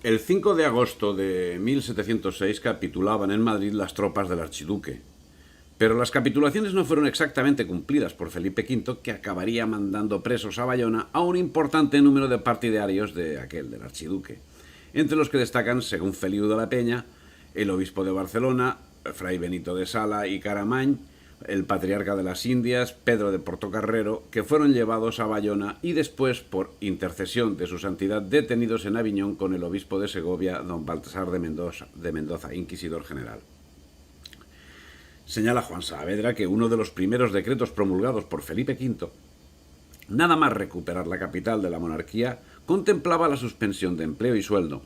El 5 de agosto de 1706 capitulaban en Madrid las tropas del archiduque, pero las capitulaciones no fueron exactamente cumplidas por Felipe V, que acabaría mandando presos a Bayona a un importante número de partidarios de aquel, del archiduque, entre los que destacan, según Feliu de la Peña, el obispo de Barcelona, fray Benito de Sala y Caramany, el patriarca de las Indias, Pedro de Portocarrero, que fueron llevados a Bayona y después, por intercesión de su santidad, detenidos en Aviñón con el obispo de Segovia, don Baltasar de Mendoza, inquisidor general. Señala Juan Saavedra que uno de los primeros decretos promulgados por Felipe V, nada más recuperar la capital de la monarquía, contemplaba la suspensión de empleo y sueldo,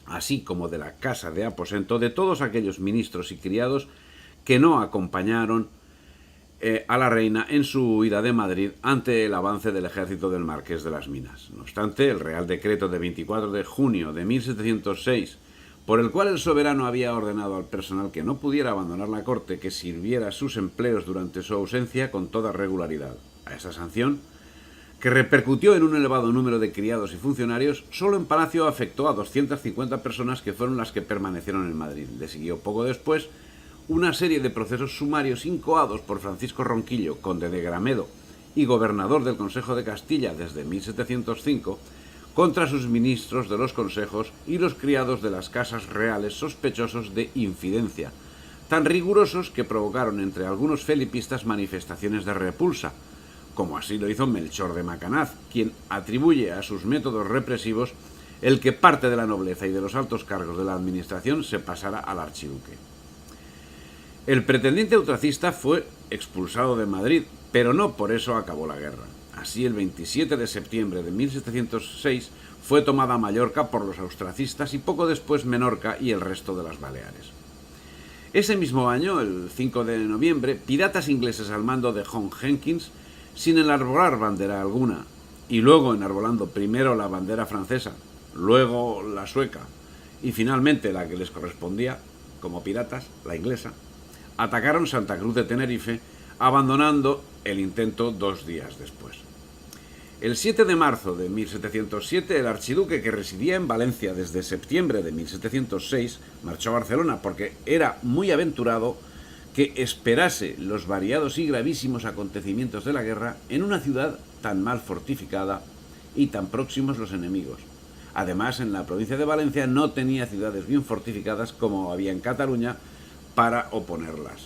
así como de la casa de aposento de todos aquellos ministros y criados que no acompañaron a la reina en su huida de Madrid ante el avance del ejército del Marqués de las Minas. No obstante, el Real Decreto de 24 de junio de 1706, por el cual el soberano había ordenado al personal que no pudiera abandonar la corte que sirviera sus empleos durante su ausencia con toda regularidad. A esa sanción, que repercutió en un elevado número de criados y funcionarios, solo en Palacio afectó a 250 personas, que fueron las que permanecieron en Madrid. Le siguió poco después una serie de procesos sumarios incoados por Francisco Ronquillo, conde de Gramedo y gobernador del Consejo de Castilla desde 1705, contra sus ministros de los consejos y los criados de las casas reales sospechosos de infidencia, tan rigurosos que provocaron entre algunos felipistas manifestaciones de repulsa, como así lo hizo Melchor de Macanaz, quien atribuye a sus métodos represivos el que parte de la nobleza y de los altos cargos de la administración se pasara al archiduque. El pretendiente austracista fue expulsado de Madrid, pero no por eso acabó la guerra. Así, el 27 de septiembre de 1706 fue tomada Mallorca por los austracistas y poco después Menorca y el resto de las Baleares. Ese mismo año, el 5 de noviembre, piratas ingleses al mando de John Jenkins, sin enarbolar bandera alguna, y luego enarbolando primero la bandera francesa, luego la sueca y finalmente la que les correspondía como piratas, la inglesa, atacaron Santa Cruz de Tenerife, abandonando el intento 2 días después. El 7 de marzo de 1707, el archiduque, que residía en Valencia desde septiembre de 1706, marchó a Barcelona porque era muy aventurado que esperase los variados y gravísimos acontecimientos de la guerra en una ciudad tan mal fortificada y tan próximos los enemigos. Además, en la provincia de Valencia no tenía ciudades bien fortificadas como había en Cataluña para oponerlas.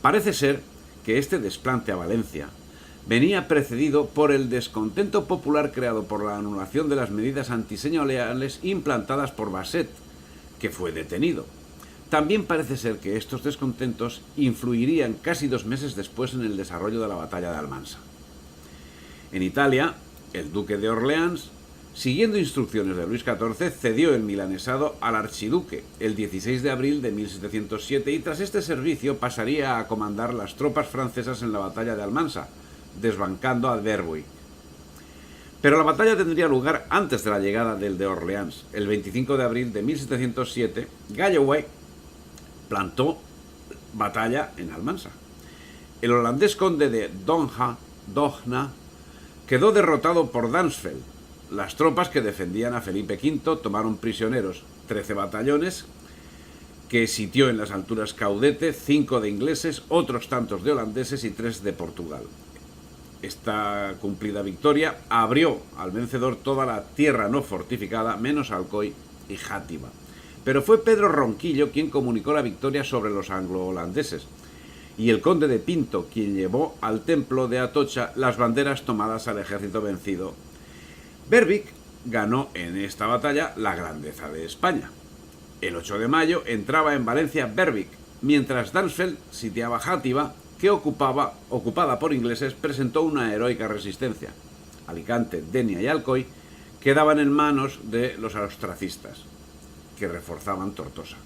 Parece ser que este desplante a Valencia venía precedido por el descontento popular creado por la anulación de las medidas antiseñoriales implantadas por Basset, que fue detenido. También parece ser que estos descontentos influirían casi 2 meses después en el desarrollo de la batalla de Almansa. En Italia, el duque de Orleans, siguiendo instrucciones de Luis XIV, cedió el milanesado al archiduque el 16 de abril de 1707 y tras este servicio pasaría a comandar las tropas francesas en la batalla de Almansa, desbancando a Berwick. Pero la batalla tendría lugar antes de la llegada del de Orleans. El 25 de abril de 1707, Galloway plantó batalla en Almansa. El holandés conde de Dohna quedó derrotado por Dansfeld. Las tropas que defendían a Felipe V tomaron prisioneros 13 batallones que sitió en las alturas Caudete, 5 de ingleses, otros tantos de holandeses y 3 de Portugal. Esta cumplida victoria abrió al vencedor toda la tierra no fortificada, menos Alcoy y Játiva. Pero fue Pedro Ronquillo quien comunicó la victoria sobre los anglo-holandeses, y el conde de Pinto quien llevó al templo de Atocha las banderas tomadas al ejército vencido. Berwick ganó en esta batalla la grandeza de España. El 8 de mayo entraba en Valencia Berwick, mientras Dansfeld sitiaba Játiva, que ocupada por ingleses, presentó una heroica resistencia. Alicante, Denia y Alcoy quedaban en manos de los austracistas, que reforzaban Tortosa.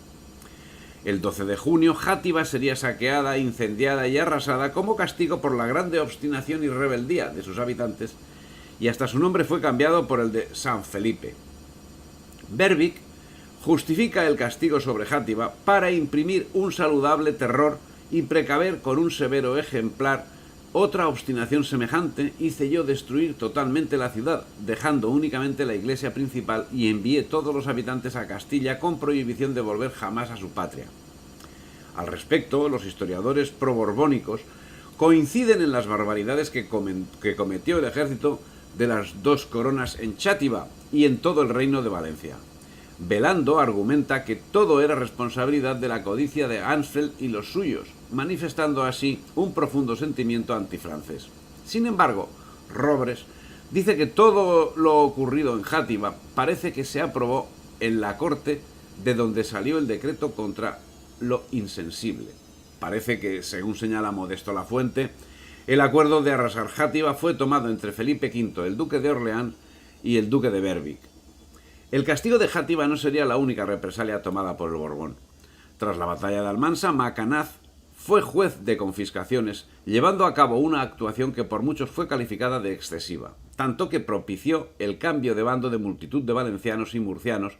El 12 de junio, Játiva sería saqueada, incendiada y arrasada como castigo por la grande obstinación y rebeldía de sus habitantes, y hasta su nombre fue cambiado por el de San Felipe. Berwick justifica el castigo sobre Játiva para imprimir un saludable terror y precaver con un severo ejemplar Otra obstinación semejante hice yo destruir totalmente la ciudad, dejando únicamente la iglesia principal, y envié todos los habitantes a Castilla con prohibición de volver jamás a su patria. Al respecto, los historiadores proborbónicos coinciden en las barbaridades que cometió el ejército de las dos coronas en Chátiva y en todo el reino de Valencia. Velando argumenta que todo era responsabilidad de la codicia de Ansfeld y los suyos, manifestando así un profundo sentimiento antifrancés. Sin embargo, Robres dice que todo lo ocurrido en Játiva parece que se aprobó en la corte de donde salió el decreto contra lo insensible. Parece que, según señala Modesto Lafuente, el acuerdo de arrasar Játiva fue tomado entre Felipe V, el duque de Orleans, y el duque de Berwick. El castigo de Játiva no sería la única represalia tomada por el Borbón. Tras la batalla de Almansa, Macanaz fue juez de confiscaciones, llevando a cabo una actuación que por muchos fue calificada de excesiva, tanto que propició el cambio de bando de multitud de valencianos y murcianos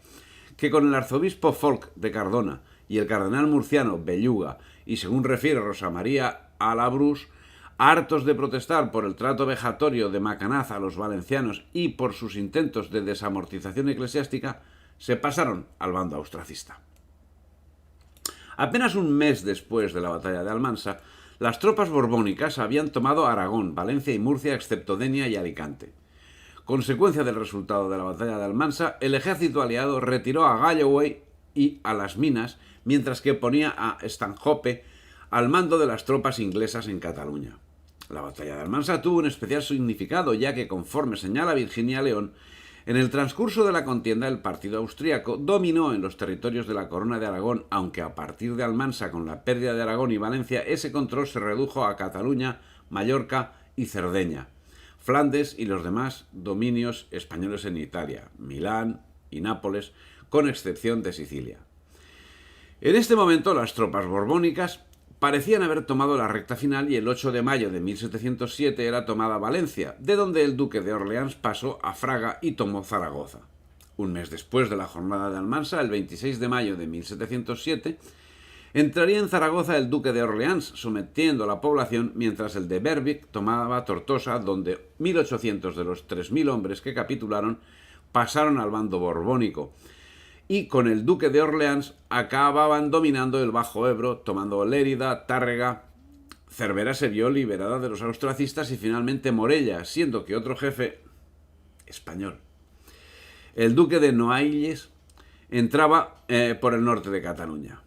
que, con el arzobispo Folc de Cardona y el cardenal murciano Belluga, y según refiere Rosa María Alabrús, hartos de protestar por el trato vejatorio de Macanaz a los valencianos y por sus intentos de desamortización eclesiástica, se pasaron al bando austracista. Apenas un mes después de la batalla de Almansa, las tropas borbónicas habían tomado Aragón, Valencia y Murcia, excepto Denia y Alicante. Consecuencia del resultado de la batalla de Almansa, el ejército aliado retiró a Galloway y a las Minas, mientras que ponía a Stanhope al mando de las tropas inglesas en Cataluña. La batalla de Almansa tuvo un especial significado, ya que, conforme señala Virginia León, en el transcurso de la contienda el partido austríaco dominó en los territorios de la Corona de Aragón, aunque a partir de Almansa, con la pérdida de Aragón y Valencia, ese control se redujo a Cataluña, Mallorca y Cerdeña, Flandes y los demás dominios españoles en Italia, Milán y Nápoles, con excepción de Sicilia. En este momento las tropas borbónicas parecían haber tomado la recta final y el 8 de mayo de 1707 era tomada Valencia, de donde el duque de Orleans pasó a Fraga y tomó Zaragoza. Un mes después de la jornada de Almansa, el 26 de mayo de 1707, entraría en Zaragoza el duque de Orleans, sometiendo a la población, mientras el de Berwick tomaba Tortosa, donde 1.800 de los 3.000 hombres que capitularon pasaron al bando borbónico, y con el duque de Orleans acababan dominando el Bajo Ebro, tomando Lérida, Tárrega. Cervera se vio liberada de los austracistas y finalmente Morella, siendo que otro jefe español, el duque de Noailles, entraba por el norte de Cataluña.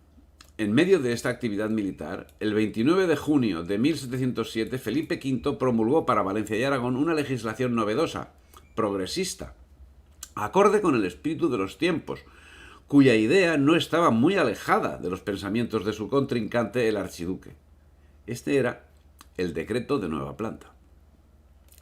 En medio de esta actividad militar, el 29 de junio de 1707, Felipe V promulgó para Valencia y Aragón una legislación novedosa, progresista, acorde con el espíritu de los tiempos, cuya idea no estaba muy alejada de los pensamientos de su contrincante, el archiduque. Este era el decreto de Nueva Planta.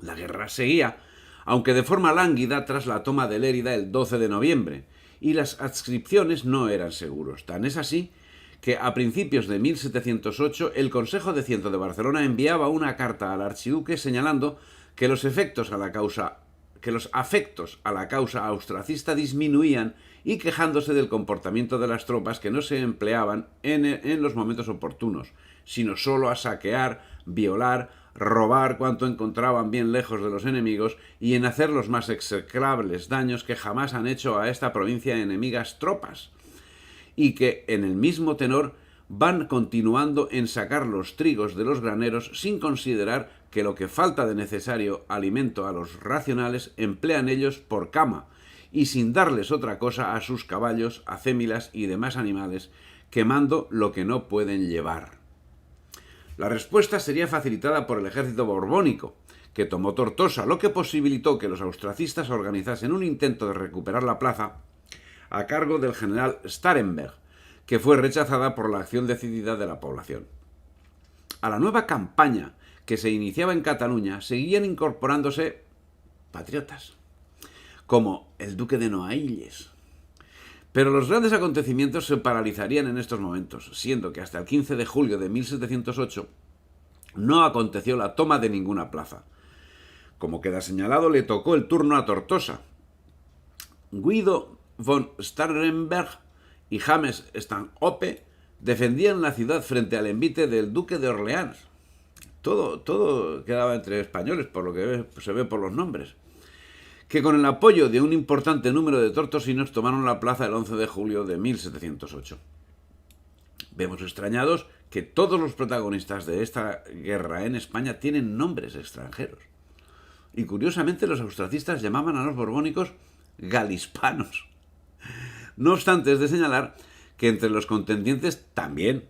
La guerra seguía, aunque de forma lánguida, tras la toma de Lérida el 12 de noviembre, y las adscripciones no eran seguros. Tan es así que a principios de 1708 el Consejo de Ciento de Barcelona enviaba una carta al archiduque señalando que los afectos a la causa austracista disminuían y quejándose del comportamiento de las tropas que no se empleaban en los momentos oportunos, sino solo a saquear, violar, robar cuanto encontraban bien lejos de los enemigos y en hacer los más execrables daños que jamás han hecho a esta provincia enemigas tropas, y que en el mismo tenor van continuando en sacar los trigos de los graneros sin considerar que lo que falta de necesario alimento a los racionales emplean ellos por cama, y sin darles otra cosa a sus caballos, acémilas y demás animales, quemando lo que no pueden llevar. La respuesta sería facilitada por el ejército borbónico, que tomó Tortosa, lo que posibilitó que los austracistas organizasen un intento de recuperar la plaza a cargo del general Staremberg, que fue rechazada por la acción decidida de la población. A la nueva campaña que se iniciaba en Cataluña seguían incorporándose patriotas, como el duque de Noailles. Pero los grandes acontecimientos se paralizarían en estos momentos, siendo que hasta el 15 de julio de 1708 no aconteció la toma de ninguna plaza. Como queda señalado, le tocó el turno a Tortosa. Guido von Staremberg y James Stanhope defendían la ciudad frente al envite del duque de Orleans. Todo quedaba entre españoles, por lo que se ve por los nombres, que con el apoyo de un importante número de tortosinos tomaron la plaza el 11 de julio de 1708. Vemos extrañados que todos los protagonistas de esta guerra en España tienen nombres extranjeros. Y curiosamente los austracistas llamaban a los borbónicos galispanos. No obstante, es de señalar que entre los contendientes también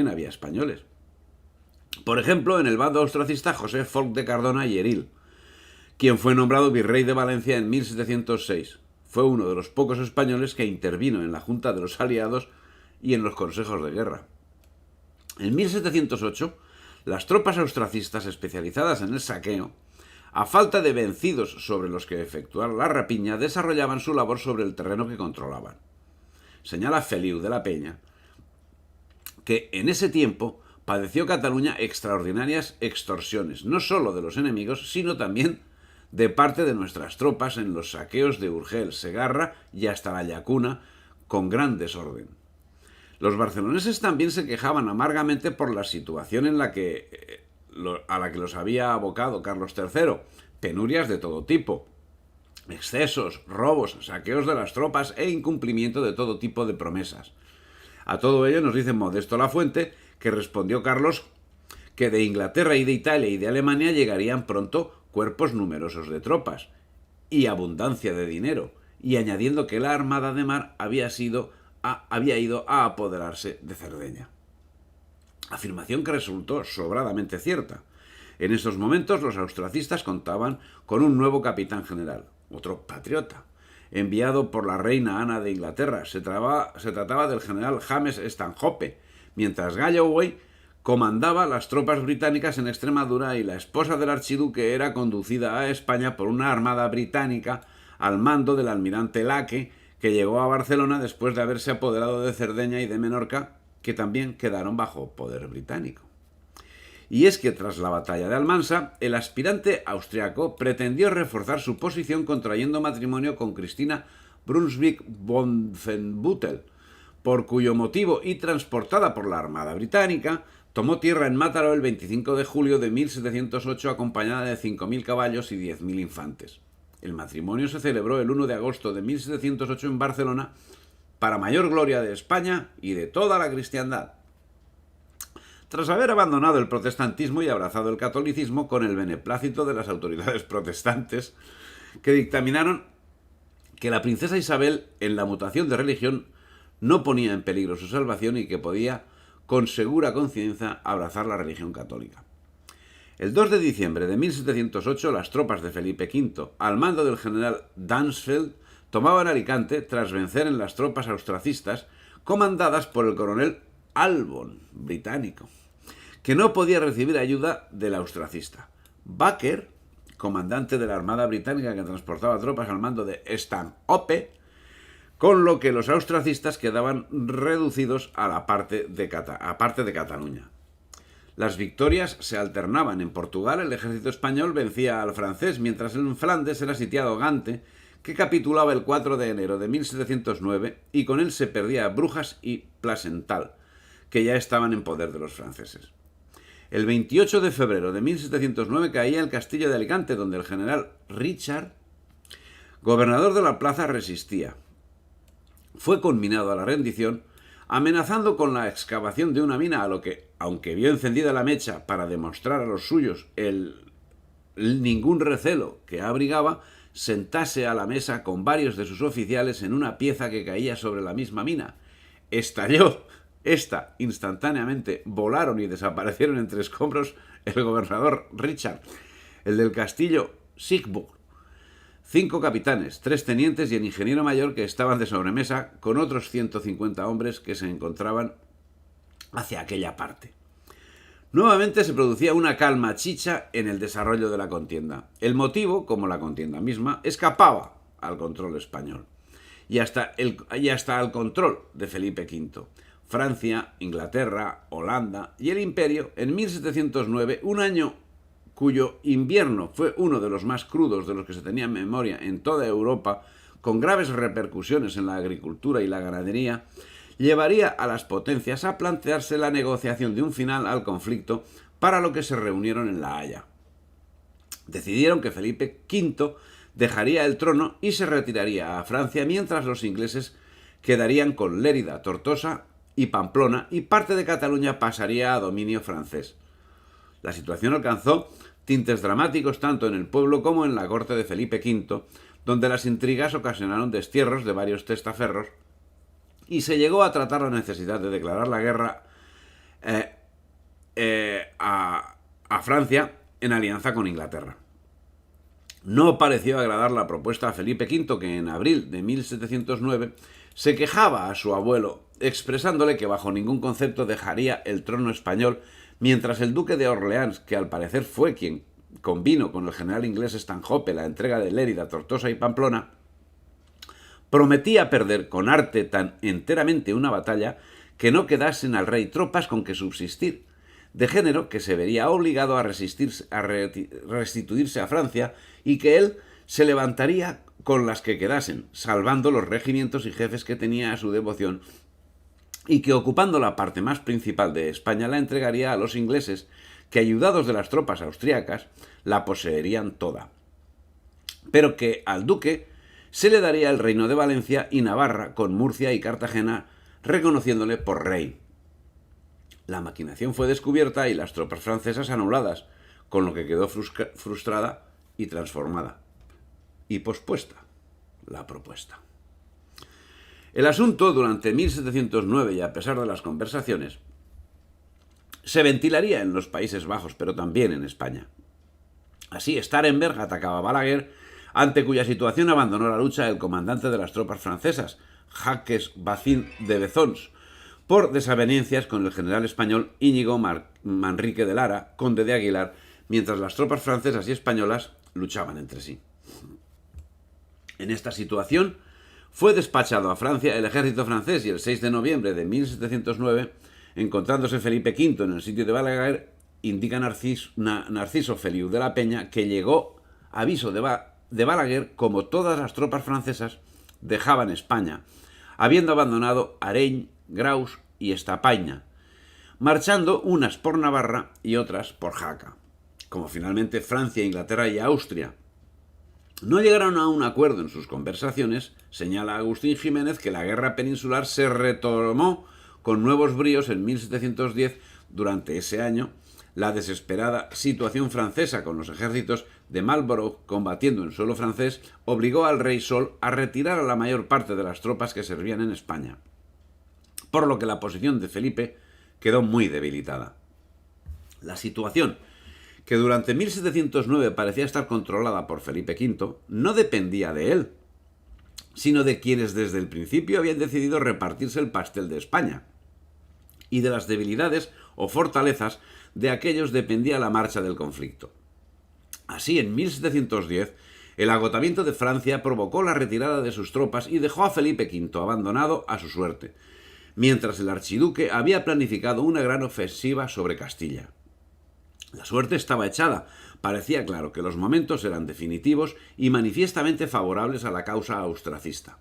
había españoles. Por ejemplo, en el bando austracista José Folc de Cardona y Eril, quien fue nombrado virrey de Valencia en 1706. Fue uno de los pocos españoles que intervino en la Junta de los Aliados y en los consejos de guerra. En 1708, las tropas austracistas especializadas en el saqueo, a falta de vencidos sobre los que efectuar la rapiña, desarrollaban su labor sobre el terreno que controlaban. Señala Feliu de la Peña que en ese tiempo padeció Cataluña extraordinarias extorsiones, no solo de los enemigos, sino también de parte de nuestras tropas en los saqueos de Urgel, Segarra y hasta la Llacuna, con gran desorden. Los barceloneses también se quejaban amargamente por la situación a la que los había abocado Carlos III, penurias de todo tipo, excesos, robos, saqueos de las tropas e incumplimiento de todo tipo de promesas. A todo ello nos dice Modesto Lafuente que respondió Carlos que de Inglaterra y de Italia y de Alemania llegarían pronto cuerpos numerosos de tropas y abundancia de dinero, y añadiendo que la Armada de Mar había ido a apoderarse de Cerdeña. Afirmación que resultó sobradamente cierta. En estos momentos los austracistas contaban con un nuevo capitán general, otro patriota, enviado por la reina Ana de Inglaterra. Se trataba del general James Stanhope, mientras Galloway comandaba las tropas británicas en Extremadura y la esposa del archiduque era conducida a España por una armada británica al mando del almirante Laque, que llegó a Barcelona después de haberse apoderado de Cerdeña y de Menorca, que también quedaron bajo poder británico. Y es que tras la batalla de Almansa, el aspirante austriaco pretendió reforzar su posición contrayendo matrimonio con Cristina Brunswick-Wolfenbüttel, por cuyo motivo y transportada por la Armada Británica, tomó tierra en Mataró el 25 de julio de 1708 acompañada de 5.000 caballos y 10.000 infantes. El matrimonio se celebró el 1 de agosto de 1708 en Barcelona, para mayor gloria de España y de toda la cristiandad. Tras haber abandonado el protestantismo y abrazado el catolicismo con el beneplácito de las autoridades protestantes, que dictaminaron que la princesa Isabel, en la mutación de religión, no ponía en peligro su salvación y que podía, con segura conciencia, abrazar la religión católica. El 2 de diciembre de 1708, las tropas de Felipe V, al mando del general Dansfeld, tomaban Alicante tras vencer en las tropas austracistas, comandadas por el coronel Albon, británico, que no podía recibir ayuda del austracista. Baker, comandante de la Armada Británica que transportaba tropas al mando de Stanhope, con lo que los austracistas quedaban reducidos a la parte de Cataluña. Las victorias se alternaban. En Portugal el ejército español vencía al francés, mientras en Flandes era sitiado Gante, que capitulaba el 4 de enero de 1709 y con él se perdía Brujas y Placental, que ya estaban en poder de los franceses. El 28 de febrero de 1709 caía el castillo de Alicante, donde el general Richard, gobernador de la plaza, resistía. Fue conminado a la rendición, amenazando con la excavación de una mina, a lo que, aunque vio encendida la mecha para demostrar a los suyos ningún recelo que abrigaba, sentase a la mesa con varios de sus oficiales en una pieza que caía sobre la misma mina. Estalló. Instantáneamente volaron y desaparecieron entre escombros el gobernador Richard, el del castillo Siegburg, 5 capitanes, 3 tenientes y el ingeniero mayor, que estaban de sobremesa con otros 150 hombres que se encontraban hacia aquella parte. Nuevamente se producía una calma chicha en el desarrollo de la contienda. El motivo, como la contienda misma, escapaba al control español y hasta al control de Felipe V. Francia, Inglaterra, Holanda y el Imperio, en 1709, un año cuyo invierno fue uno de los más crudos de los que se tenía en memoria en toda Europa, con graves repercusiones en la agricultura y la ganadería, llevaría a las potencias a plantearse la negociación de un final al conflicto para lo que se reunieron en La Haya. Decidieron que Felipe V dejaría el trono y se retiraría a Francia, mientras los ingleses quedarían con Lérida, Tortosa y Pamplona, y parte de Cataluña pasaría a dominio francés. La situación alcanzó tintes dramáticos tanto en el pueblo como en la corte de Felipe V, donde las intrigas ocasionaron destierros de varios testaferros y se llegó a tratar la necesidad de declarar la guerra a Francia en alianza con Inglaterra. No pareció agradar la propuesta a Felipe V, que en abril de 1709 se quejaba a su abuelo, expresándole que bajo ningún concepto dejaría el trono español, mientras el duque de Orleans, que al parecer fue quien convino con el general inglés Stanhope la entrega de Lérida, Tortosa y Pamplona, prometía perder con arte tan enteramente una batalla que no quedasen al rey tropas con que subsistir, de género que se vería obligado a restituirse a Francia y que él se levantaría con las que quedasen, salvando los regimientos y jefes que tenía a su devoción, y que ocupando la parte más principal de España la entregaría a los ingleses, que ayudados de las tropas austríacas la poseerían toda. Pero que al duque se le daría el reino de Valencia y Navarra, con Murcia y Cartagena, reconociéndole por rey. La maquinación fue descubierta y las tropas francesas anuladas, con lo que quedó frustrada y transformada y pospuesta la propuesta. El asunto, durante 1709 y a pesar de las conversaciones, se ventilaría en los Países Bajos, pero también en España. Así, Starhemberg atacaba a Balaguer, ante cuya situación abandonó la lucha el comandante de las tropas francesas, Jacques Bazin de Bezons, por desavenencias con el general español Íñigo Manrique de Lara, conde de Aguilar, mientras las tropas francesas y españolas luchaban entre sí. En esta situación fue despachado a Francia el ejército francés y el 6 de noviembre de 1709, encontrándose Felipe V en el sitio de Balaguer, indica Narciso Feliu de la Peña que llegó aviso de Balaguer como todas las tropas francesas dejaban España, habiendo abandonado Arenys, Graus y Estapaña, marchando unas por Navarra y otras por Jaca. Como finalmente Francia, Inglaterra y Austria no llegaron a un acuerdo en sus conversaciones, señala Agustín Jiménez que la guerra peninsular se retomó con nuevos bríos en 1710. Durante ese año, la desesperada situación francesa con los ejércitos de Marlborough combatiendo en suelo francés obligó al rey Sol a retirar a la mayor parte de las tropas que servían en España, por lo que la posición de Felipe quedó muy debilitada. La situación, que durante 1709 parecía estar controlada por Felipe V, no dependía de él, sino de quienes desde el principio habían decidido repartirse el pastel de España, y de las debilidades o fortalezas de aquellos dependía la marcha del conflicto. Así, en 1710, el agotamiento de Francia provocó la retirada de sus tropas y dejó a Felipe V abandonado a su suerte, mientras el archiduque había planificado una gran ofensiva sobre Castilla. La suerte estaba echada. Parecía claro que los momentos eran definitivos y manifiestamente favorables a la causa austracista.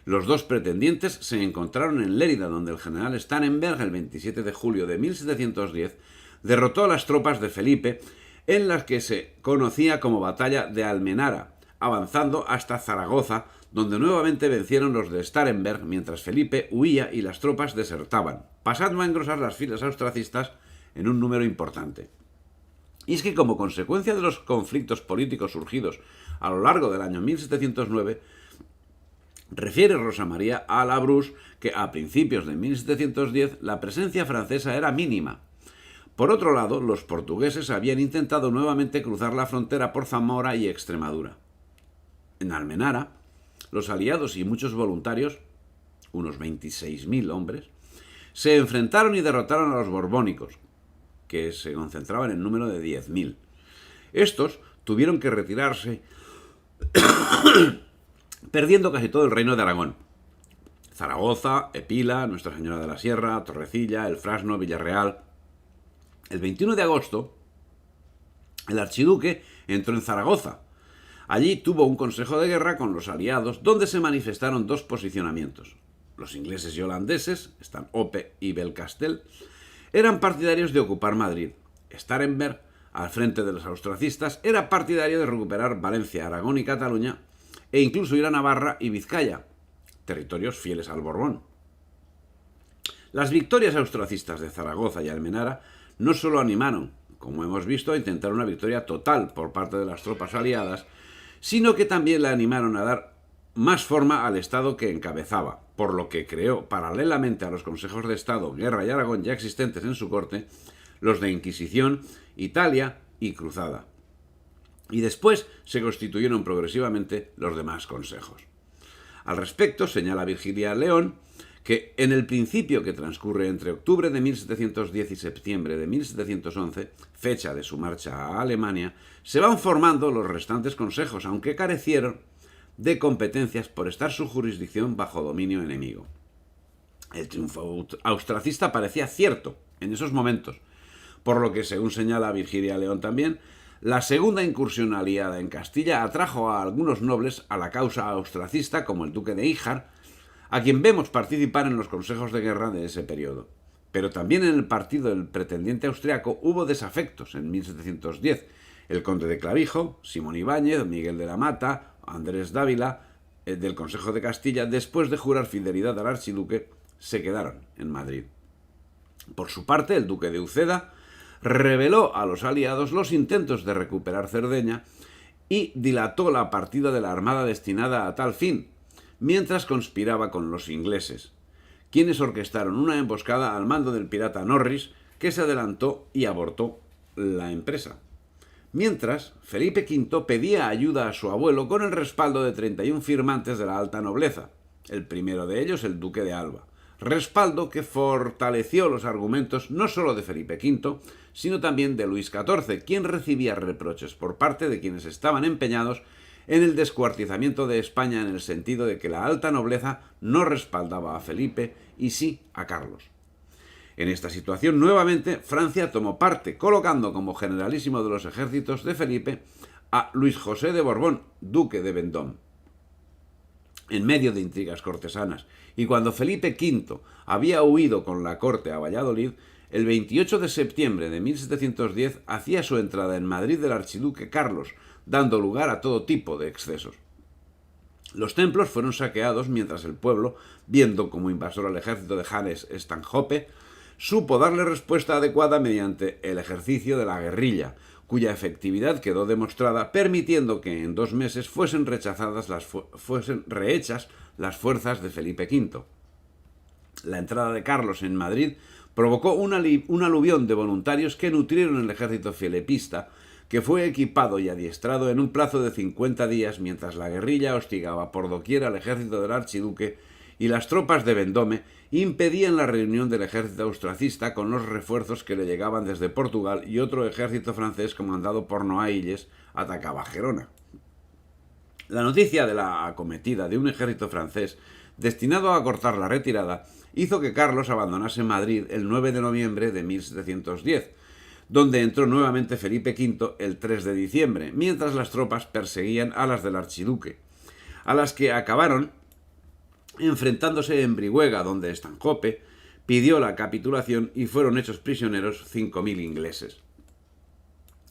Los dos pretendientes se encontraron en Lérida, donde el general Starhemberg, el 27 de julio de 1710, derrotó a las tropas de Felipe en las que se conocía como Batalla de Almenara, avanzando hasta Zaragoza, donde nuevamente vencieron los de Starhemberg, mientras Felipe huía y las tropas desertaban, pasando a engrosar las filas austracistas en un número importante. Y es que, como consecuencia de los conflictos políticos surgidos a lo largo del año 1709, refiere Rosa María a Labrus que a principios de 1710 la presencia francesa era mínima. Por otro lado, los portugueses habían intentado nuevamente cruzar la frontera por Zamora y Extremadura. En Almenara, los aliados y muchos voluntarios, unos 26.000 hombres, se enfrentaron y derrotaron a los borbónicos, que se concentraban en número de 10.000. Estos tuvieron que retirarse perdiendo casi todo el reino de Aragón. Zaragoza, Epila, Nuestra Señora de la Sierra, Torrecilla, El Frasno, Villarreal. El 21 de agosto, el archiduque entró en Zaragoza. Allí tuvo un consejo de guerra con los aliados, donde se manifestaron dos posicionamientos. Los ingleses y holandeses, Stanhope y Belcastel, eran partidarios de ocupar Madrid, Starhemberg, al frente de los austracistas, era partidario de recuperar Valencia, Aragón y Cataluña, e incluso ir a Navarra y Vizcaya, territorios fieles al Borbón. Las victorias austracistas de Zaragoza y Almenara no solo animaron, como hemos visto, a intentar una victoria total por parte de las tropas aliadas, sino que también la animaron a dar más forma al Estado que encabezaba, por lo que creó, paralelamente a los consejos de Estado, Guerra y Aragón ya existentes en su corte, los de Inquisición, Italia y Cruzada. Y después se constituyeron progresivamente los demás consejos. Al respecto, señala Virgilia León que en el principio que transcurre entre octubre de 1710 y septiembre de 1711, fecha de su marcha a Alemania, se van formando los restantes consejos, aunque carecieron de competencias por estar su jurisdicción bajo dominio enemigo. El triunfo austracista parecía cierto en esos momentos, por lo que, según señala Virgilia León también, la segunda incursión aliada en Castilla atrajo a algunos nobles a la causa austracista, como el duque de Híjar, a quien vemos participar en los consejos de guerra de ese periodo. Pero también en el partido del pretendiente austriaco hubo desafectos en 1710. El conde de Clavijo, Simón Ibáñez, Miguel de la Mata, Andrés Dávila, del Consejo de Castilla, después de jurar fidelidad al archiduque, se quedaron en Madrid. Por su parte, el duque de Uceda reveló a los aliados los intentos de recuperar Cerdeña y dilató la partida de la armada destinada a tal fin, mientras conspiraba con los ingleses, quienes orquestaron una emboscada al mando del pirata Norris, que se adelantó y abortó la empresa. Mientras, Felipe V pedía ayuda a su abuelo con el respaldo de 31 firmantes de la alta nobleza, el primero de ellos el duque de Alba, respaldo que fortaleció los argumentos no solo de Felipe V, sino también de Luis XIV, quien recibía reproches por parte de quienes estaban empeñados en el descuartizamiento de España, en el sentido de que la alta nobleza no respaldaba a Felipe y sí a Carlos. En esta situación, nuevamente, Francia tomó parte, colocando como generalísimo de los ejércitos de Felipe a Luis José de Borbón, duque de Vendôme. En medio de intrigas cortesanas, y cuando Felipe V había huido con la corte a Valladolid, el 28 de septiembre de 1710 hacía su entrada en Madrid el archiduque Carlos, dando lugar a todo tipo de excesos. Los templos fueron saqueados mientras el pueblo, viendo como invasor al ejército de Hannes Stanhope, supo darle respuesta adecuada mediante el ejercicio de la guerrilla, cuya efectividad quedó demostrada, permitiendo que en 2 meses fuesen rehechas las fuerzas de Felipe V. La entrada de Carlos en Madrid provocó un aluvión de voluntarios que nutrieron el ejército filipista, que fue equipado y adiestrado en un plazo de 50 días mientras la guerrilla hostigaba por doquier al ejército del archiduque y las tropas de Vendôme impedían la reunión del ejército austracista con los refuerzos que le llegaban desde Portugal, y otro ejército francés comandado por Noailles atacaba Gerona. La noticia de la acometida de un ejército francés destinado a cortar la retirada hizo que Carlos abandonase Madrid el 9 de noviembre de 1710, donde entró nuevamente Felipe V el 3 de diciembre, mientras las tropas perseguían a las del archiduque, a las que acabaron enfrentándose en Brihuega, donde Stanhope pidió la capitulación y fueron hechos prisioneros 5.000 ingleses.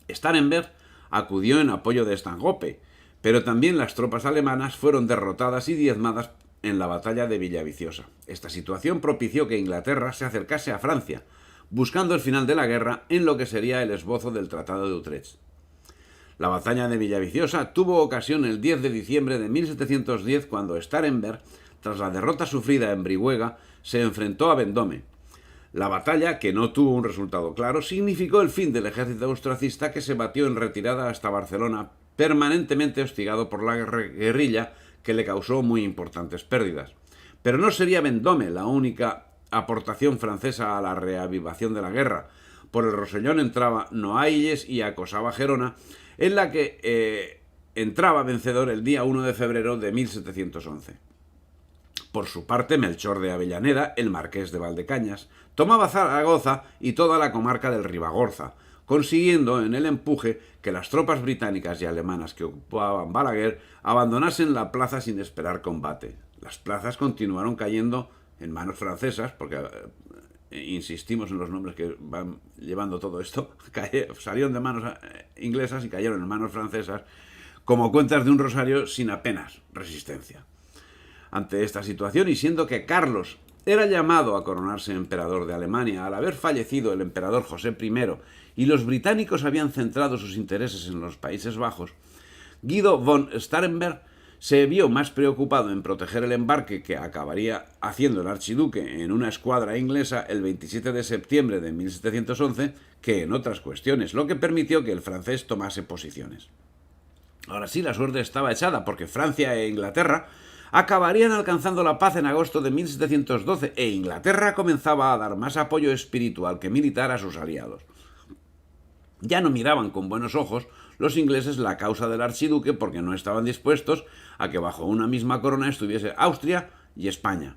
Starhemberg acudió en apoyo de Stanhope, pero también las tropas alemanas fueron derrotadas y diezmadas en la batalla de Villaviciosa. Esta situación propició que Inglaterra se acercase a Francia, buscando el final de la guerra en lo que sería el esbozo del Tratado de Utrecht. La batalla de Villaviciosa tuvo ocasión el 10 de diciembre de 1710, cuando Starhemberg, tras la derrota sufrida en Brihuega, se enfrentó a Vendôme. La batalla, que no tuvo un resultado claro, significó el fin del ejército austracista, que se batió en retirada hasta Barcelona, permanentemente hostigado por la guerrilla, que le causó muy importantes pérdidas. Pero no sería Vendôme la única aportación francesa a la reavivación de la guerra. Por el Rosellón entraba Noailles y acosaba Gerona, en la que entraba vencedor el día 1 de febrero de 1711. Por su parte, Melchor de Avellaneda, el marqués de Valdecañas, tomaba Zaragoza y toda la comarca del Ribagorza, consiguiendo en el empuje que las tropas británicas y alemanas que ocupaban Balaguer abandonasen la plaza sin esperar combate. Las plazas continuaron cayendo en manos francesas, porque insistimos en los nombres que van llevando todo esto, salieron de manos inglesas y cayeron en manos francesas como cuentas de un rosario sin apenas resistencia. Ante esta situación, y siendo que Carlos era llamado a coronarse emperador de Alemania al haber fallecido el emperador José I y los británicos habían centrado sus intereses en los Países Bajos, Guido von Starhemberg se vio más preocupado en proteger el embarque que acabaría haciendo el archiduque en una escuadra inglesa el 27 de septiembre de 1711 que en otras cuestiones, lo que permitió que el francés tomase posiciones. Ahora sí, la suerte estaba echada, porque Francia e Inglaterra acabarían alcanzando la paz en agosto de 1712 e Inglaterra comenzaba a dar más apoyo espiritual que militar a sus aliados. Ya no miraban con buenos ojos los ingleses la causa del archiduque porque no estaban dispuestos a que bajo una misma corona estuviese Austria y España.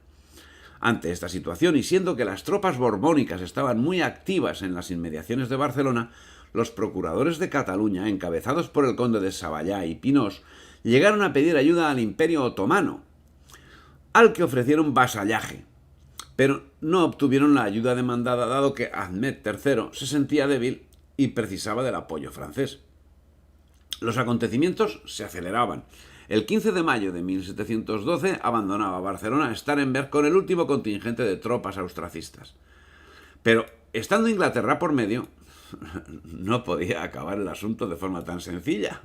Ante esta situación, y siendo que las tropas borbónicas estaban muy activas en las inmediaciones de Barcelona, los procuradores de Cataluña, encabezados por el conde de Savallá y Pinós, llegaron a pedir ayuda al Imperio Otomano, al que ofrecieron vasallaje, pero no obtuvieron la ayuda demandada dado que Ahmed III se sentía débil y precisaba del apoyo francés. Los acontecimientos se aceleraban. El 15 de mayo de 1712 abandonaba Barcelona Starhemberg con el último contingente de tropas austracistas. Pero, estando Inglaterra por medio, no podía acabar el asunto de forma tan sencilla.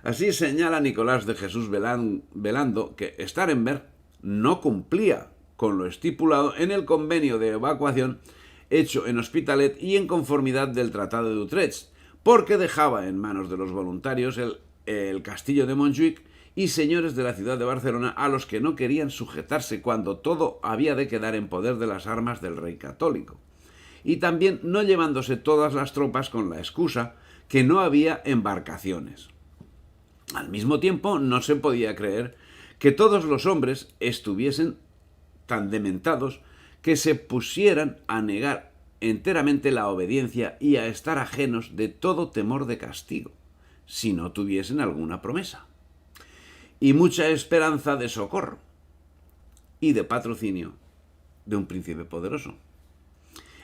Así señala Nicolás de Jesús Velando que Starhemberg no cumplía con lo estipulado en el convenio de evacuación hecho en Hospitalet y en conformidad del Tratado de Utrecht, porque dejaba en manos de los voluntarios el castillo de Montjuic y señores de la ciudad de Barcelona a los que no querían sujetarse cuando todo había de quedar en poder de las armas del rey católico. Y también no llevándose todas las tropas con la excusa que no había embarcaciones. Al mismo tiempo, no se podía creer que todos los hombres estuviesen tan dementados que se pusieran a negar enteramente la obediencia y a estar ajenos de todo temor de castigo, si no tuviesen alguna promesa, y mucha esperanza de socorro y de patrocinio de un príncipe poderoso.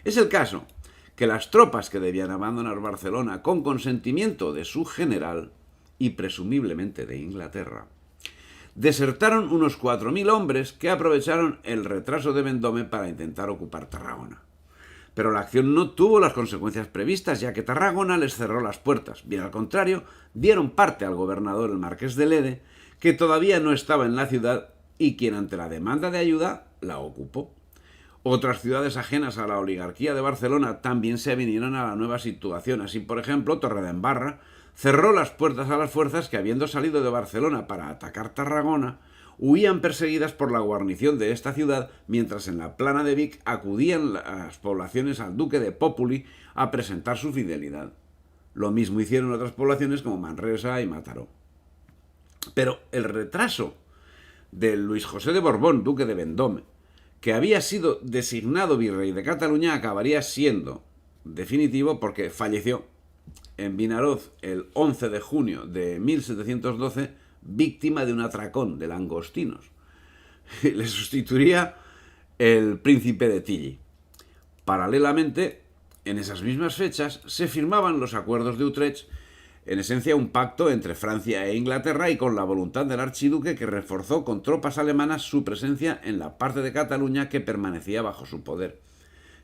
Es el caso que las tropas que debían abandonar Barcelona con consentimiento de su general y presumiblemente de Inglaterra, desertaron unos 4.000 hombres que aprovecharon el retraso de Vendôme para intentar ocupar Tarragona. Pero la acción no tuvo las consecuencias previstas, ya que Tarragona les cerró las puertas. Bien al contrario, dieron parte al gobernador, el marqués de Lede, que todavía no estaba en la ciudad y quien ante la demanda de ayuda la ocupó. Otras ciudades ajenas a la oligarquía de Barcelona también se vinieron a la nueva situación. Así, por ejemplo, Torredembarra cerró las puertas a las fuerzas que, habiendo salido de Barcelona para atacar Tarragona, huían perseguidas por la guarnición de esta ciudad, mientras en la plana de Vic acudían las poblaciones al duque de Populi a presentar su fidelidad. Lo mismo hicieron otras poblaciones como Manresa y Mataró. Pero el retraso de Luis José de Borbón, duque de Vendôme, que había sido designado virrey de Cataluña, acabaría siendo definitivo porque falleció en Vinaroz el 11 de junio de 1712, víctima de un atracón de langostinos. Le sustituiría el príncipe de Tilly. Paralelamente, en esas mismas fechas, se firmaban los acuerdos de Utrecht, en esencia un pacto entre Francia e Inglaterra y con la voluntad del archiduque, que reforzó con tropas alemanas su presencia en la parte de Cataluña que permanecía bajo su poder.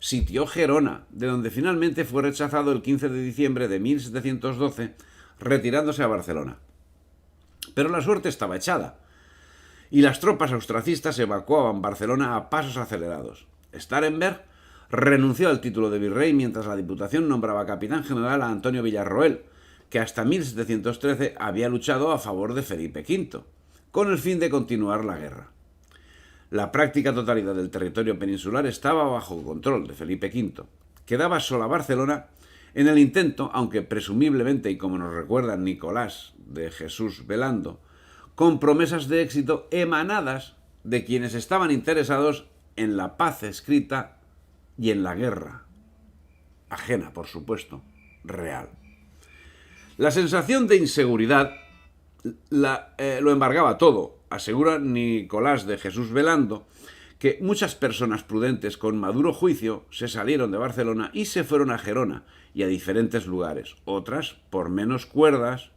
Sitió Gerona, de donde finalmente fue rechazado el 15 de diciembre de 1712, retirándose a Barcelona. Pero la suerte estaba echada, y las tropas austracistas evacuaban Barcelona a pasos acelerados. Starhemberg renunció al título de virrey mientras la Diputación nombraba capitán general a Antonio Villarroel, que hasta 1713 había luchado a favor de Felipe V, con el fin de continuar la guerra. La práctica totalidad del territorio peninsular estaba bajo control de Felipe V. Quedaba sola Barcelona en el intento, aunque presumiblemente, y como nos recuerda Nicolás de Jesús Velando, con promesas de éxito emanadas de quienes estaban interesados en la paz escrita y en la guerra, ajena, por supuesto, real. La sensación de inseguridad lo embargaba todo, asegura Nicolás de Jesús Velando, que muchas personas prudentes con maduro juicio se salieron de Barcelona y se fueron a Gerona y a diferentes lugares. Otras, por menos cuerdas,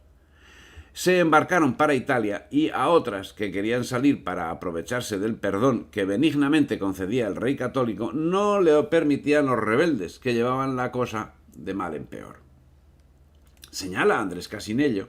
se embarcaron para Italia, y a otras que querían salir para aprovecharse del perdón que benignamente concedía el rey católico, no le permitían los rebeldes, que llevaban la cosa de mal en peor. Señala Andrés Casinello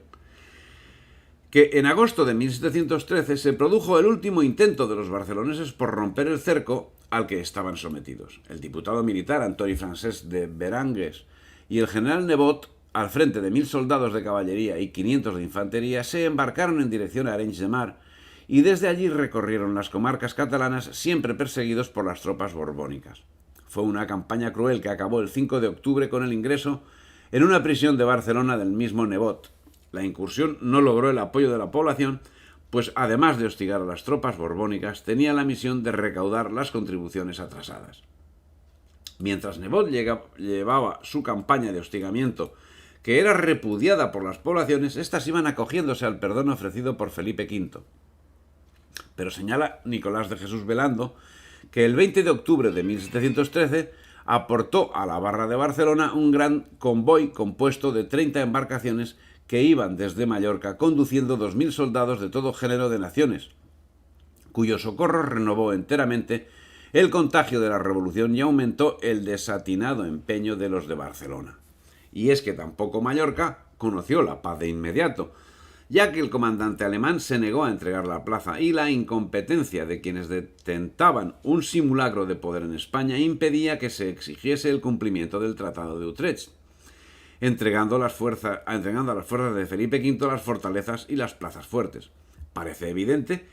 que en agosto de 1713 se produjo el último intento de los barceloneses por romper el cerco al que estaban sometidos. El diputado militar Antoni Francesc de Beranges y el general Nebot, al frente de 1000 soldados de caballería y 500 de infantería, se embarcaron en dirección a Arenys de Mar y desde allí recorrieron las comarcas catalanas, siempre perseguidos por las tropas borbónicas. Fue una campaña cruel que acabó el 5 de octubre con el ingreso en una prisión de Barcelona del mismo Nebot. La incursión no logró el apoyo de la población, pues además de hostigar a las tropas borbónicas, tenía la misión de recaudar las contribuciones atrasadas. Mientras Nebot llevaba su campaña de hostigamiento, que era repudiada por las poblaciones, éstas iban acogiéndose al perdón ofrecido por Felipe V. Pero señala Nicolás de Jesús Velando que el 20 de octubre de 1713 aportó a la barra de Barcelona un gran convoy compuesto de 30 embarcaciones que iban desde Mallorca conduciendo 2000 soldados de todo género de naciones, cuyo socorro renovó enteramente el contagio de la revolución y aumentó el desatinado empeño de los de Barcelona. Y es que tampoco Mallorca conoció la paz de inmediato, ya que el comandante alemán se negó a entregar la plaza y la incompetencia de quienes detentaban un simulacro de poder en España impedía que se exigiese el cumplimiento del Tratado de Utrecht, entregando a las fuerzas de Felipe V las fortalezas y las plazas fuertes. Parece evidente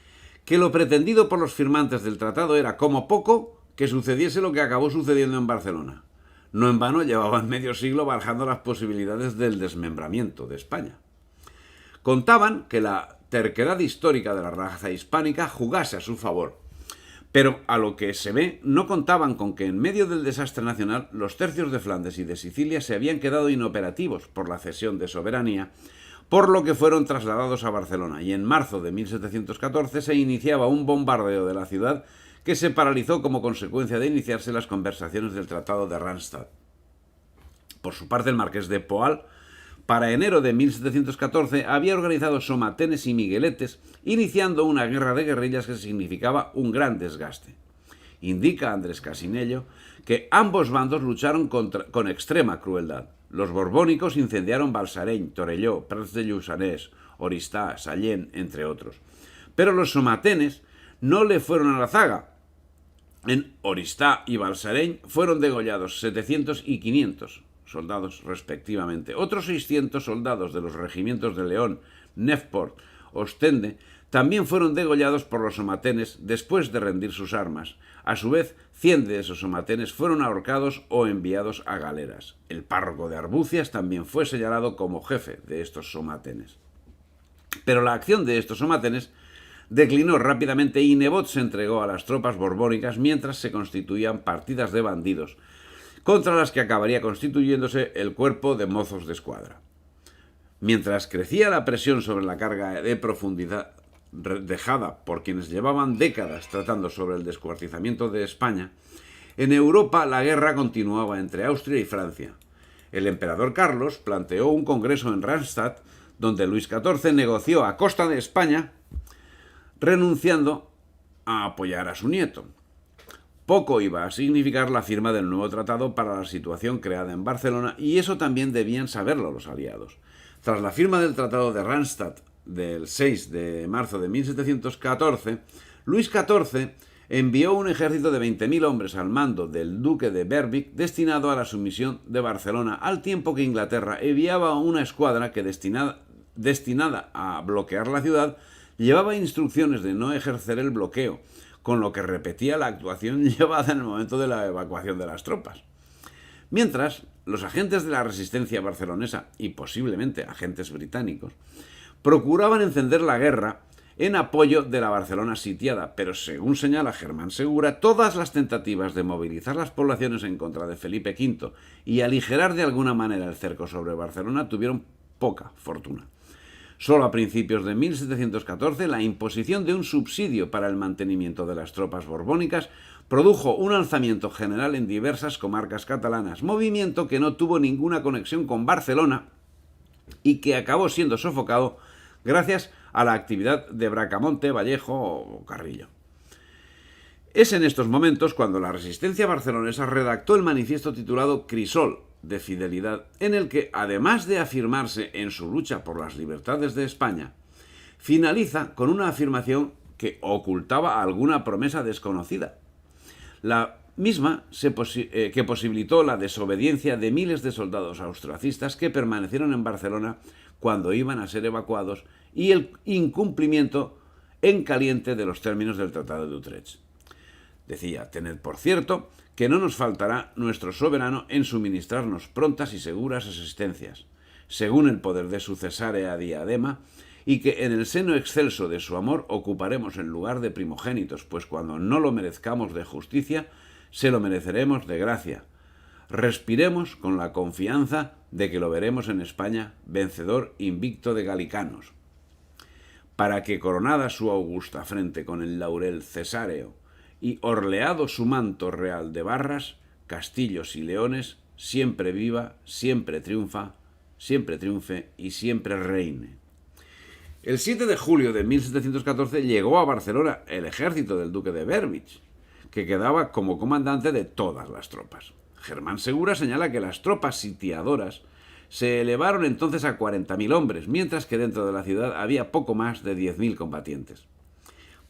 que lo pretendido por los firmantes del tratado era, como poco, que sucediese lo que acabó sucediendo en Barcelona. No en vano llevaban medio siglo barajando las posibilidades del desmembramiento de España. Contaban que la terquedad histórica de la raza hispánica jugase a su favor, pero a lo que se ve no contaban con que en medio del desastre nacional los tercios de Flandes y de Sicilia se habían quedado inoperativos por la cesión de soberanía, por lo que fueron trasladados a Barcelona, y en marzo de 1714 se iniciaba un bombardeo de la ciudad que se paralizó como consecuencia de iniciarse las conversaciones del Tratado de Randstad. Por su parte, el marqués de Poal, para enero de 1714, había organizado somatenes y migueletes, iniciando una guerra de guerrillas que significaba un gran desgaste. Indica Andrés Casinello que ambos bandos lucharon con extrema crueldad. Los borbónicos incendiaron Balsareny, Torelló, Prats de Lluçanès, Oristà, Sallent, entre otros. Pero los somatenes no le fueron a la zaga. En Oristà y Balsareny fueron degollados 700 y 500 soldados respectivamente. Otros 600 soldados de los regimientos de León, Newport, Ostende, también fueron degollados por los somatenes después de rendir sus armas. A su vez, 100 de esos somatenes fueron ahorcados o enviados a galeras. El párroco de Arbucias también fue señalado como jefe de estos somatenes. Pero la acción de estos somatenes declinó rápidamente y Nebot se entregó a las tropas borbónicas mientras se constituían partidas de bandidos, contra las que acabaría constituyéndose el cuerpo de mozos de escuadra. Mientras crecía la presión sobre la carga de profundidad dejada por quienes llevaban décadas tratando sobre el descuartizamiento de España, en Europa la guerra continuaba entre Austria y Francia. El emperador Carlos planteó un congreso en Randstad, donde Luis XIV negoció a costa de España, renunciando a apoyar a su nieto. Poco iba a significar la firma del nuevo tratado para la situación creada en Barcelona, y eso también debían saberlo los aliados. Tras la firma del Tratado de Randstad del 6 de marzo de 1714, Luis XIV envió un ejército de 20.000 hombres al mando del duque de Berwick destinado a la sumisión de Barcelona, al tiempo que Inglaterra enviaba una escuadra que destinada a bloquear la ciudad llevaba instrucciones de no ejercer el bloqueo, con lo que repetía la actuación llevada en el momento de la evacuación de las tropas. Mientras, los agentes de la resistencia barcelonesa, y posiblemente agentes británicos, procuraban encender la guerra en apoyo de la Barcelona sitiada, pero según señala Germán Segura, todas las tentativas de movilizar las poblaciones en contra de Felipe V y aligerar de alguna manera el cerco sobre Barcelona tuvieron poca fortuna. Solo a principios de 1714 la imposición de un subsidio para el mantenimiento de las tropas borbónicas produjo un alzamiento general en diversas comarcas catalanas, movimiento que no tuvo ninguna conexión con Barcelona y que acabó siendo sofocado gracias a la actividad de Bracamonte, Vallejo o Carrillo. Es en estos momentos cuando la resistencia barcelonesa redactó el manifiesto titulado Crisol de Fidelidad, en el que, además de afirmarse en su lucha por las libertades de España, finaliza con una afirmación que ocultaba alguna promesa desconocida. La misma que posibilitó la desobediencia de miles de soldados austriacistas que permanecieron en Barcelona cuando iban a ser evacuados y el incumplimiento en caliente de los términos del Tratado de Utrecht. Decía: tened por cierto que no nos faltará nuestro soberano en suministrarnos prontas y seguras asistencias, según el poder de su cesárea diadema, y que en el seno excelso de su amor ocuparemos el lugar de primogénitos, pues cuando no lo merezcamos de justicia, se lo mereceremos de gracia. Respiremos con la confianza de que lo veremos en España vencedor invicto de galicanos, para que, coronada su augusta frente con el laurel cesáreo y orleado su manto real de barras, castillos y leones, siempre viva, siempre triunfe y siempre reine. El 7 de julio de 1714 llegó a Barcelona el ejército del duque de Berwick, que quedaba como comandante de todas las tropas. Germán Segura señala que las tropas sitiadoras se elevaron entonces a 40.000 hombres, mientras que dentro de la ciudad había poco más de 10.000 combatientes.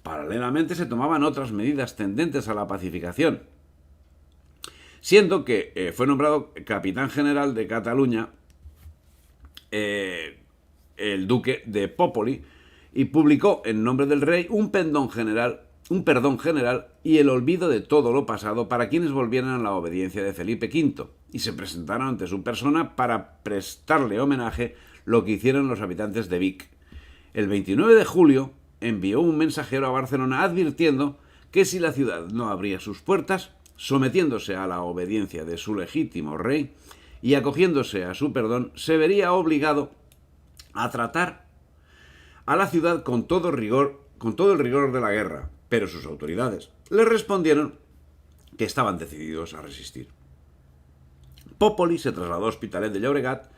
Paralelamente se tomaban otras medidas tendentes a la pacificación, siendo que fue nombrado capitán general de Cataluña el duque de Popoli, y publicó en nombre del rey un perdón general y el olvido de todo lo pasado para quienes volvieran a la obediencia de Felipe V, y se presentaron ante su persona para prestarle homenaje, lo que hicieron los habitantes de Vic. El 29 de julio envió un mensajero a Barcelona advirtiendo que si la ciudad no abría sus puertas, sometiéndose a la obediencia de su legítimo rey y acogiéndose a su perdón, se vería obligado a tratar a la ciudad con todo el rigor de la guerra, pero sus autoridades le respondieron que estaban decididos a resistir. Popoli se trasladó a Hospitalet de Llobregat,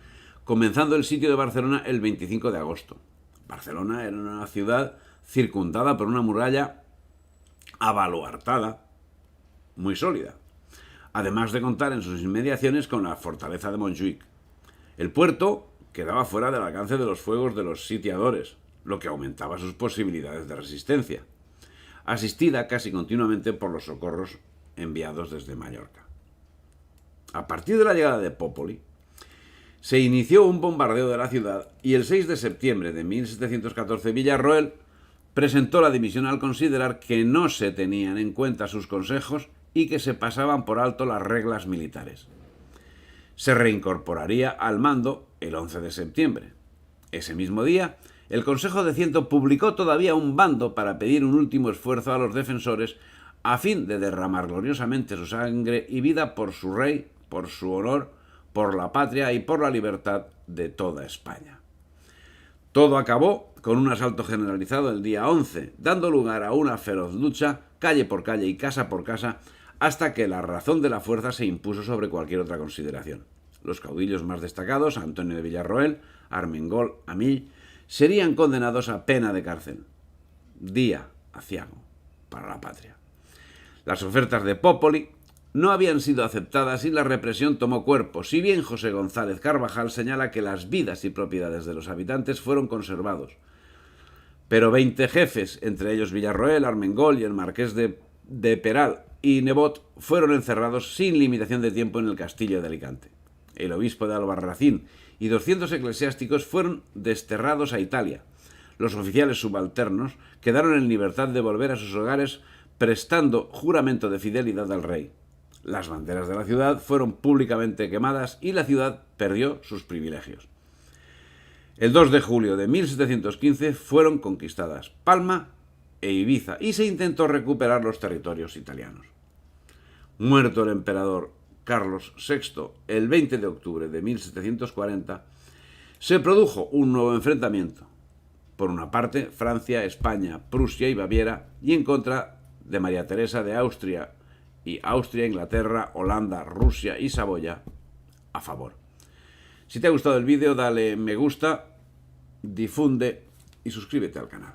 comenzando el sitio de Barcelona el 25 de agosto. Barcelona era una ciudad circundada por una muralla abaluartada, muy sólida, además de contar en sus inmediaciones con la fortaleza de Montjuïc. El puerto quedaba fuera del alcance de los fuegos de los sitiadores, lo que aumentaba sus posibilidades de resistencia, asistida casi continuamente por los socorros enviados desde Mallorca. A partir de la llegada de Popoli, se inició un bombardeo de la ciudad y el 6 de septiembre de 1714 Villarroel presentó la dimisión al considerar que no se tenían en cuenta sus consejos y que se pasaban por alto las reglas militares. Se reincorporaría al mando el 11 de septiembre. Ese mismo día, el Consejo de Ciento publicó todavía un bando para pedir un último esfuerzo a los defensores a fin de derramar gloriosamente su sangre y vida por su rey, por su honor, por la patria y por la libertad de toda España. Todo acabó con un asalto generalizado el día 11, dando lugar a una feroz lucha, calle por calle y casa por casa, hasta que la razón de la fuerza se impuso sobre cualquier otra consideración. Los caudillos más destacados, Antonio de Villarroel, Armengol, Amill, serían condenados a pena de cárcel. Día aciago para la patria. Las ofertas de Popoli no habían sido aceptadas y la represión tomó cuerpo, si bien José González Carvajal señala que las vidas y propiedades de los habitantes fueron conservados. Pero 20 jefes, entre ellos Villarroel, Armengol y el marqués de Peral y Nebot, fueron encerrados sin limitación de tiempo en el castillo de Alicante. El obispo de Albarracín y 200 eclesiásticos fueron desterrados a Italia. Los oficiales subalternos quedaron en libertad de volver a sus hogares prestando juramento de fidelidad al rey. Las banderas de la ciudad fueron públicamente quemadas y la ciudad perdió sus privilegios. El 2 de julio de 1715 fueron conquistadas Palma e Ibiza y se intentó recuperar los territorios italianos. Muerto el emperador Carlos VI el 20 de octubre de 1740, se produjo un nuevo enfrentamiento. por una parte Francia, España, Prusia y Baviera, y en contra de María Teresa de Austria y Austria, Inglaterra, Holanda, Rusia y Saboya a favor. Si te ha gustado el vídeo, dale me gusta, difunde y suscríbete al canal.